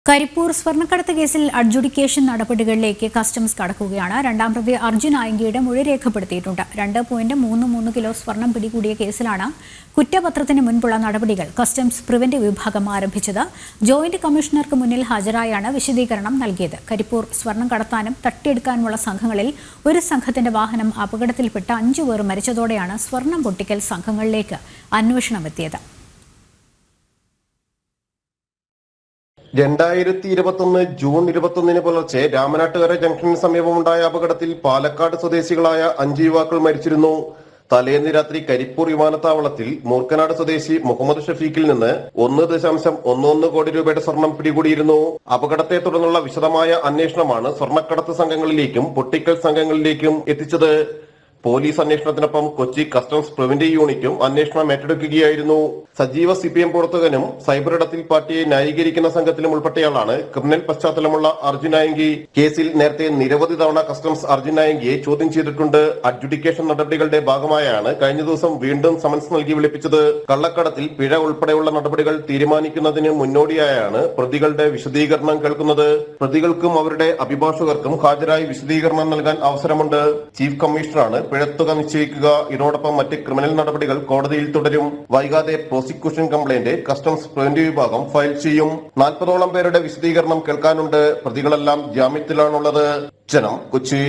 കരിപ്പൂർ സ്വർണ്ണക്കടത്ത് കേസിൽ അഡ്ജുഡിക്കേഷൻ നടപടികളിലേക്ക് കസ്റ്റംസ് കടക്കുകയാണ്. രണ്ടാം പ്രതി അർജുൻ ആയങ്കിയുടെ മൊഴി രേഖപ്പെടുത്തിയിട്ടുണ്ട്. 2.33 കിലോ സ്വർണം പിടികൂടിയ കേസിലാണ് കുറ്റപത്രത്തിന് മുൻപുള്ള നടപടികൾ കസ്റ്റംസ് പ്രിവന്റീവ് വിഭാഗം ആരംഭിച്ചത്. ജോയിന്റ് കമ്മീഷണർക്ക് മുന്നിൽ ഹാജരായാണ് വിശദീകരണം നൽകിയത്. കരിപ്പൂർ സ്വർണം കടത്താനും തട്ടിയെടുക്കാനുമുള്ള സംഘങ്ങളിൽ ഒരു സംഘത്തിന്റെ വാഹനം അപകടത്തിൽപ്പെട്ട് 5 പേർ മരിച്ചതോടെയാണ് സ്വർണം പൊട്ടിക്കൽ സംഘങ്ങളിലേക്ക് അന്വേഷണമെത്തിയത്. 2021 ജൂൺ 21 പുലർച്ചെ രാമനാട്ടുകര ജംഗ്ഷന് സമീപമുണ്ടായ അപകടത്തിൽ പാലക്കാട് സ്വദേശികളായ 5 യുവാക്കൾ മരിച്ചിരുന്നു. തലേന്ന് രാത്രി കരിപ്പൂർ വിമാനത്താവളത്തിൽ മൂർക്കനാട് സ്വദേശി മുഹമ്മദ് ഷഫീഖിൽ നിന്ന് 1.11 കോടി രൂപയുടെ സ്വർണം പിടികൂടിയിരുന്നു. അപകടത്തെ തുടർന്നുള്ള വിശദമായ അന്വേഷണമാണ് സ്വർണ്ണക്കടത്ത് സംഘങ്ങളിലേക്കും പൊട്ടിക്കൽ സംഘങ്ങളിലേക്കും എത്തിച്ചത്. പോലീസ് അന്വേഷണത്തിനൊപ്പം കൊച്ചി കസ്റ്റംസ് പ്രിവന്റീവ് യൂണിറ്റും അന്വേഷണം ഏറ്റെടുക്കുകയായിരുന്നു. സജീവ CPM പ്രവർത്തകനും സൈബർ ഇടത്തിൽ പാർട്ടിയെ ന്യായീകരിക്കുന്ന സംഘത്തിലും ഉൾപ്പെട്ടയാളാണ് ക്രിമിനൽ പശ്ചാത്തലമുള്ള അർജുൻ ആയങ്കി. കേസിൽ നേരത്തെ നിരവധി തവണ കസ്റ്റംസ് അർജുൻ ആയങ്കിയെ ചോദ്യം ചെയ്തിട്ടുണ്ട്. അഡ്ജുഡിക്കേഷൻ നടപടികളുടെ ഭാഗമായാണ് കഴിഞ്ഞ ദിവസം വീണ്ടും സമൻസ് നൽകി വിളിപ്പിച്ചത്. കള്ളക്കടത്തിൽ പിഴ ഉൾപ്പെടെയുള്ള നടപടികൾ തീരുമാനിക്കുന്നതിന് മുന്നോടിയായാണ് പ്രതികളുടെ വിശദീകരണം കേൾക്കുന്നത്. പ്രതികൾക്കും അവരുടെ അഭിഭാഷകർക്കും ഹാജരായി വിശദീകരണം നൽകാൻ അവസരമുണ്ട്. ചീഫ് കമ്മീഷണറാണ് പിഴത്തുക നിശ്ചയിക്കുക. ഇതോടൊപ്പം മറ്റ് ക്രിമിനൽ നടപടികൾ കോടതിയിൽ തുടരും. വൈകാതെ പ്രോസിക്യൂഷൻ കംപ്ലയിന്റ് കസ്റ്റംസ് പ്രിവന്റീവ് വിഭാഗം ഫയൽ ചെയ്യും. 40ഓളം പേരുടെ വിശദീകരണം കേൾക്കാനുണ്ട്. പ്രതികളെല്ലാം ജാമ്യത്തിലാണുള്ളത്. ജനം, കൊച്ചി.